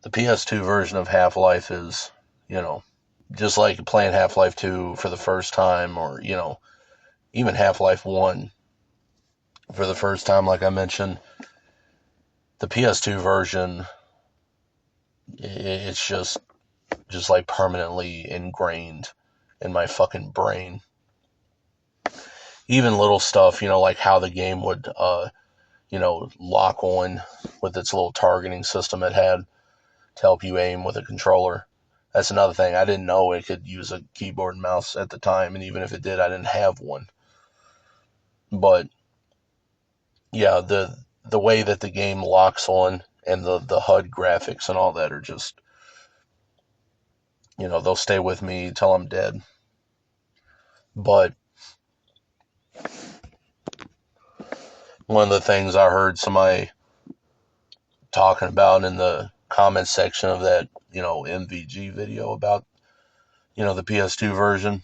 the PS2 version of Half-Life is, you know, just like playing Half-Life 2 for the first time, or, even Half-Life 1 for the first time, like I mentioned. The PS2 version, it's just like permanently ingrained in my fucking brain. Even little stuff, like how the game would, lock on with its little targeting system it had to help you aim with a controller. That's another thing. I didn't know it could use a keyboard and mouse at the time, and even if it did, I didn't have one. But yeah, the way that the game locks on and the HUD graphics and all that are just, they'll stay with me till I'm dead. But one of the things I heard somebody talking about in the comments section of that, MVG video about, the PS2 version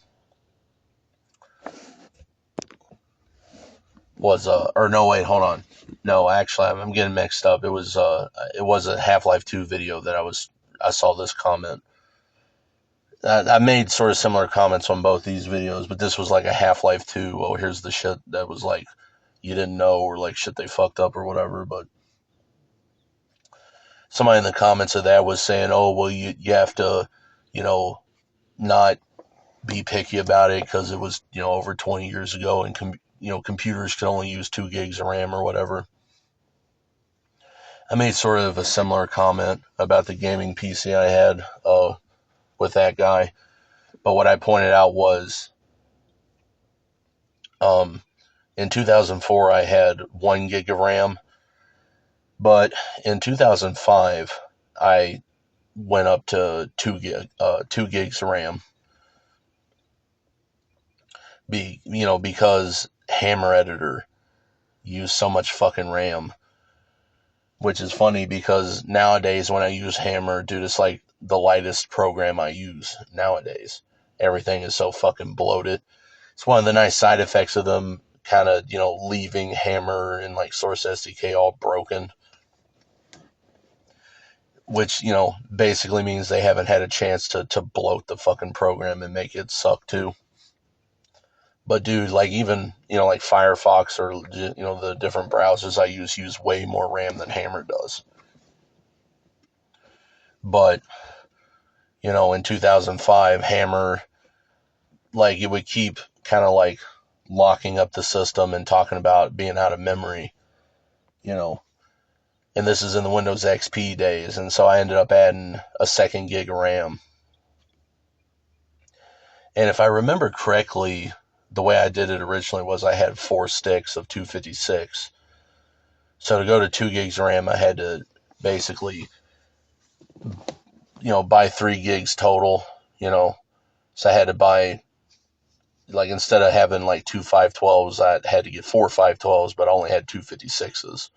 was, or no, wait, hold on. No, actually, I'm getting mixed up. It was a Half-Life 2 video that I saw this comment. I made sort of similar comments on both these videos, but this was like a Half-Life 2, oh, here's the shit that was like, you didn't know, or like shit they fucked up or whatever. But somebody in the comments of that was saying, oh, well, you have to, not be picky about it because it was, over 20 years ago, and computers could only use 2 gigs of RAM or whatever. I made sort of a similar comment about the gaming PC I had with that guy. But what I pointed out was, in 2004, I had 1 gig of RAM. But in 2005, I went up to 2 gigs of RAM. Because Hammer Editor used so much fucking RAM. Which is funny because nowadays when I use Hammer, dude, it's like the lightest program I use nowadays. Everything is so fucking bloated. It's one of the nice side effects of them kind of, leaving Hammer and like Source SDK all broken. Which, basically means they haven't had a chance to bloat the fucking program and make it suck too. But dude, like even, like Firefox or, the different browsers I use way more RAM than Hammer does. But, in 2005, Hammer, like it would keep kind of like locking up the system and talking about being out of memory, and this is in the Windows XP days. And so I ended up adding a 2 gig of RAM. And if I remember correctly, the way I did it originally was I had 4 sticks of 256. So to go to 2 gigs of RAM, I had to basically, buy 3 gigs total, So I had to buy, like, instead of having like 2 512s, I had to get 4 512s, but I only had 2 56s.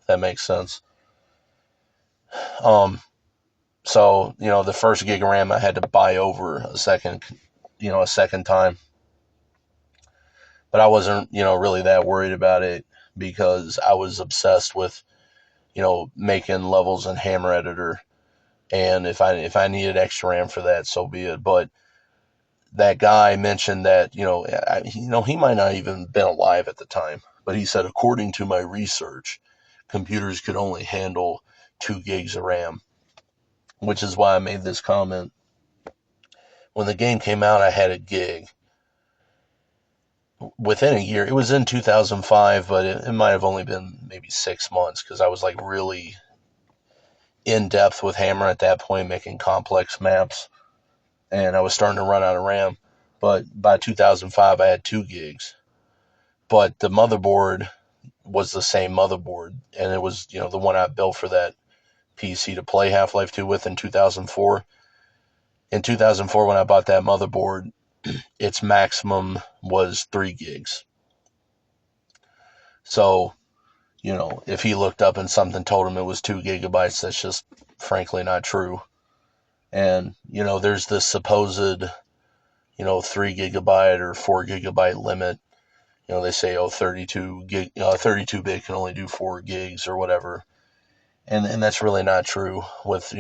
If that makes sense. So, the first gig of RAM I had to buy over a second time. But I wasn't, really that worried about it because I was obsessed with, making levels in Hammer Editor. And if I needed extra RAM for that, so be it. But that guy mentioned that, he might not even been alive at the time, but he said, according to my research, computers could only handle 2 gigs of RAM, which is why I made this comment. When the game came out, I had a gig. Within a year, it was in 2005, but it might have only been maybe 6 months because I was like really in depth with Hammer at that point, making complex maps, and I was starting to run out of RAM. But by 2005, I had 2 gigs. But the motherboard was the same motherboard, and it was, the one I built for that PC to play Half-Life 2 with in 2004. In 2004, when I bought that motherboard, its maximum was 3 gigs. So, if he looked up and something told him it was 2 gigabytes, that's just frankly not true. And, there's this supposed, 3 gigabyte or 4 gigabyte limit. They say, 32 bit can only do 4 gigs or whatever. And that's really not true with,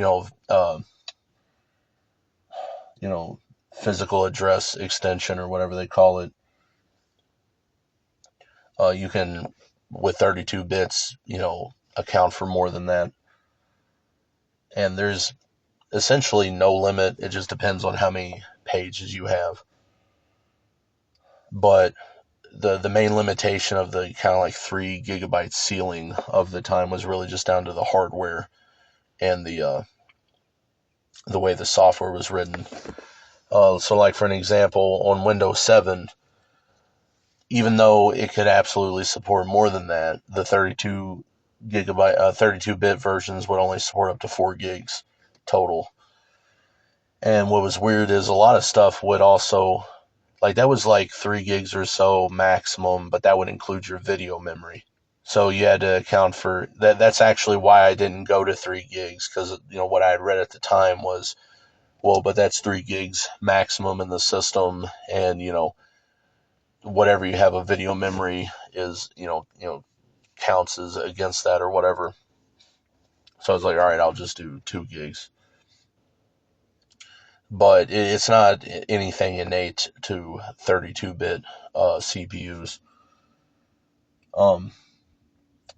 physical address extension or whatever they call it. You can, with 32 bits, account for more than that. And there's essentially no limit. It just depends on how many pages you have. But the main limitation of the kind of like 3 GB ceiling of the time was really just down to the hardware and the way the software was written. So like for an example, on Windows 7, even though it could absolutely support more than that, the 32-bit versions would only support up to 4 gigs total. And what was weird is a lot of stuff would also, like that was like 3 gigs or so maximum, but that would include your video memory. So you had to account for that. That's actually why I didn't go to 3 gigs, because what I had read at the time was, well, but that's 3 gigs maximum in the system, and whatever you have of video memory is counts as against that or whatever. So I was like, all right, I'll just do 2 gigs. But it's not anything innate to 32-bit CPUs.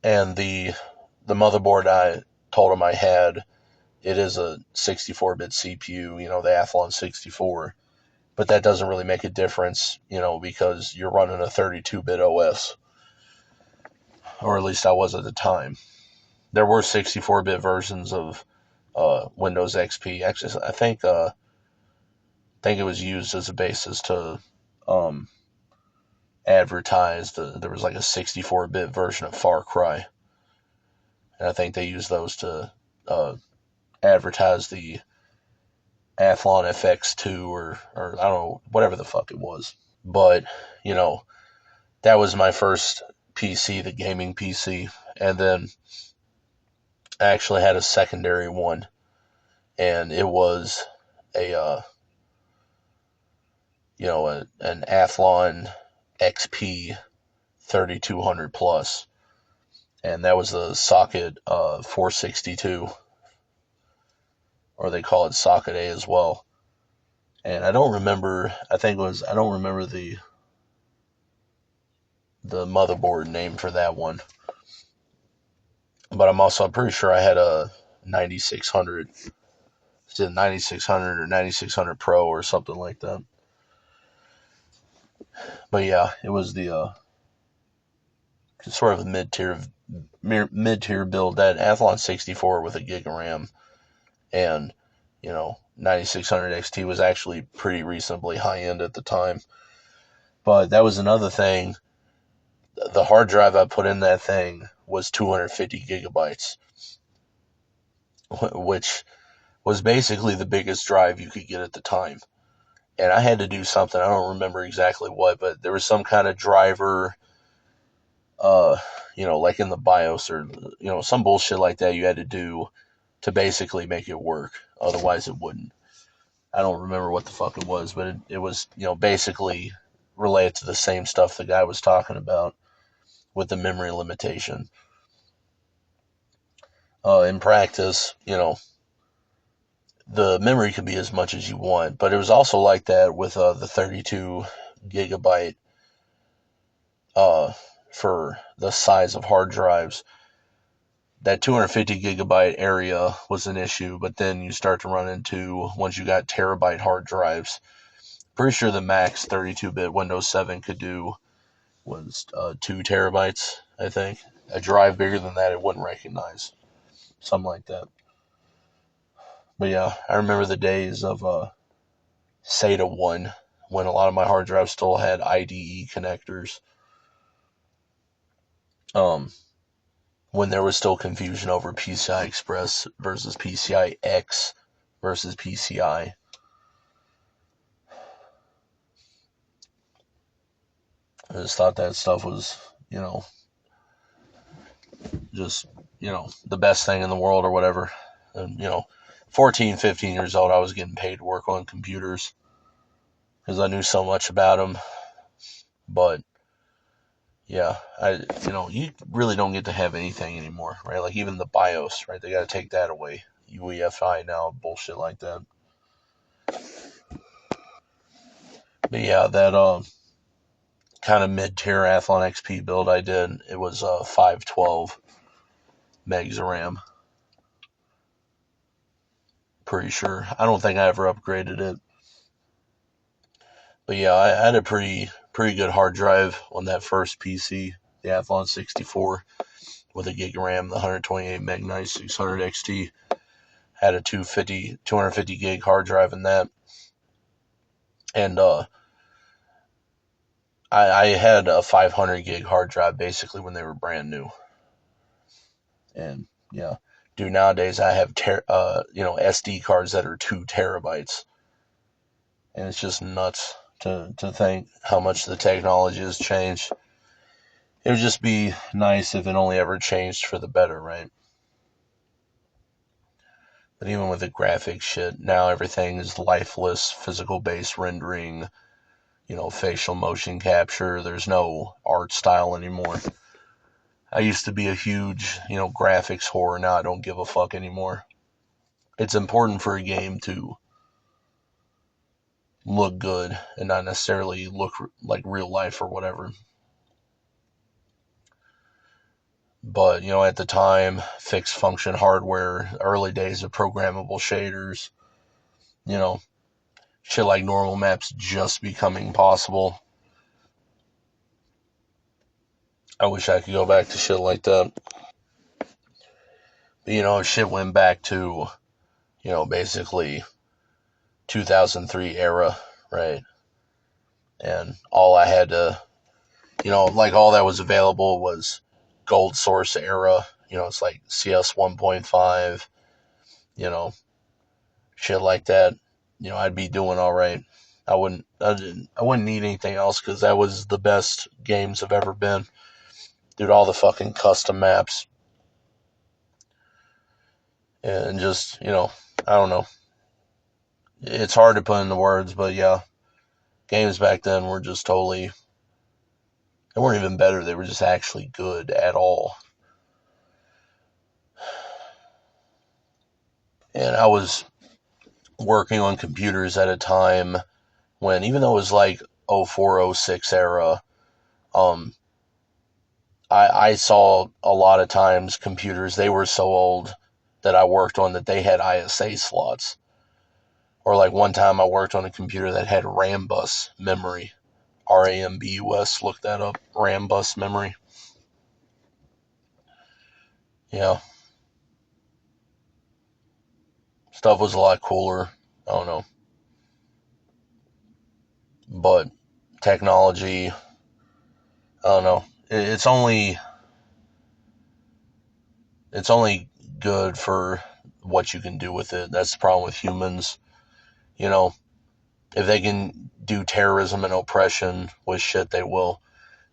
And the motherboard I told him I had, it is a 64-bit CPU, the Athlon 64. But that doesn't really make a difference, because you're running a 32-bit OS. Or at least I was at the time. There were 64-bit versions of Windows XP. Actually, I think it was used as a basis to advertise. There was like a 64-bit version of Far Cry. And I think they used those to advertise the Athlon FX2 or I don't know, whatever the fuck it was. But, that was my first PC, the gaming PC. And then I actually had a secondary one. And it was an Athlon XP 3200 plus. And that was the socket 462. Or they call it socket A as well. And I don't remember, I don't remember the motherboard name for that one. But I'm pretty sure I had a 9600. It's a 9600 or 9600 Pro or something like that. But yeah, it was the sort of a mid-tier build. That Athlon 64 with a gig of RAM and 9600 XT was actually pretty reasonably high end at the time. But that was another thing. The hard drive I put in that thing was 250 gigabytes, which was basically the biggest drive you could get at the time. And I had to do something, I don't remember exactly what, but there was some kind of driver, like in the BIOS or, some bullshit like that you had to do to basically make it work. Otherwise it wouldn't. I don't remember what the fuck it was, but it was, basically related to the same stuff the guy was talking about with the memory limitation. In practice, the memory could be as much as you want, but it was also like that with the 32 gigabyte for the size of hard drives. That 250 gigabyte area was an issue, but then you start to run into, once you got terabyte hard drives, pretty sure the max 32-bit Windows 7 could do was 2 terabytes, I think. A drive bigger than that it wouldn't recognize. Something like that. But yeah, I remember the days of SATA 1 when a lot of my hard drives still had IDE connectors. When there was still confusion over PCI Express versus PCI X versus PCI. I just thought that stuff was, just, the best thing in the world or whatever. And, 14, 15 years old, I was getting paid to work on computers because I knew so much about them. But yeah, you really don't get to have anything anymore, right? Like even the BIOS, right? They got to take that away. UEFI now, bullshit like that. But yeah, that kind of mid-tier Athlon XP build I did, it was 512 megs of RAM. Pretty sure. I don't think I ever upgraded it. But yeah, I had a pretty good hard drive on that first PC, the Athlon 64, with a gig of RAM, the 128 meg 9600 XT. Had a 250 gig hard drive in that, and I had a 500 gig hard drive basically when they were brand new. And yeah, dude, nowadays I have SD cards that are 2 terabytes, and it's just nuts to think how much the technology has changed. It would just be nice if it only ever changed for the better, right? But even with the graphics shit, now everything is lifeless, physical based rendering, facial motion capture. There's no art style anymore. I used to be a huge, graphics whore. Now I don't give a fuck anymore. It's important for a game to look good and not necessarily look like real life or whatever. But, at the time, fixed function hardware, early days of programmable shaders, you know, shit like normal maps just becoming possible. I wish I could go back to shit like that. But, shit went back to, basically 2003 era, right? And all I had to, like all that was available was gold source era. It's like CS 1.5, you know, shit like that. I'd be doing all right. I wouldn't need anything else because that was the best games have ever been. Dude, all the fucking custom maps and just, I don't know. It's hard to put into words, but yeah, games back then were just totally, they weren't even better. They were just actually good at all. And I was working on computers at a time when, even though it was like 04, 06 era, um, I saw a lot of times computers, they were so old that I worked on that they had ISA slots. Or like one time I worked on a computer that had RAM bus memory. RAMBUS, look that up. RAM bus memory. Yeah. Stuff was a lot cooler. I don't know. But technology, I don't know. It's only good for what you can do with it. That's the problem with humans. You know, if they can do terrorism and oppression with shit, they will.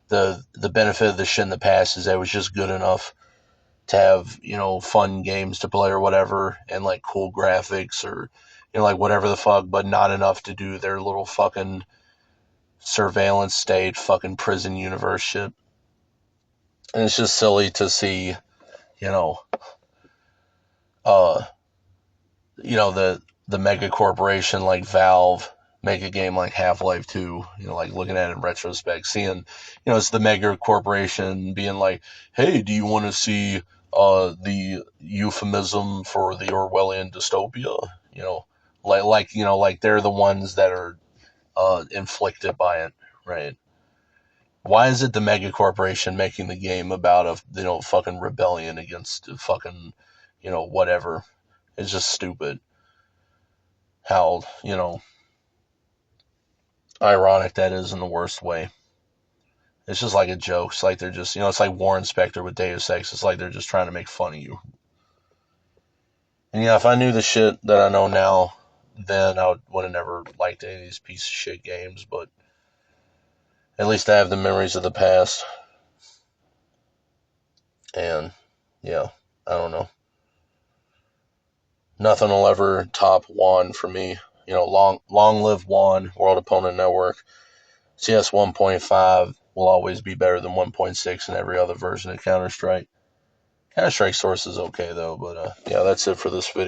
The benefit of the shit in the past is that it was just good enough to have, fun games to play or whatever, and like cool graphics or, like whatever the fuck, but not enough to do their little fucking surveillance state, fucking prison universe shit. And it's just silly to see, you know, uh, the mega corporation like Valve make a game like Half-Life 2, like looking at it in retrospect, seeing, it's the mega corporation being like, hey, do you want to see the euphemism for the Orwellian dystopia? Like they're the ones that are inflicted by it, right? Why is it the mega corporation making the game about a fucking rebellion against fucking whatever? It's just stupid. How ironic that is in the worst way. It's just like a joke. It's like they're just it's like Warren Spector with Deus Ex. It's like they're just trying to make fun of you. And yeah, if I knew the shit that I know now, then I would have never liked any of these piece of shit games. But at least I have the memories of the past. And yeah, I don't know. Nothing will ever top Juan for me. Long live Juan, World Opponent Network, CS 1.5, will always be better than 1.6 in every other version of Counter-Strike. Counter-Strike Source is okay though, but yeah, that's it for this video.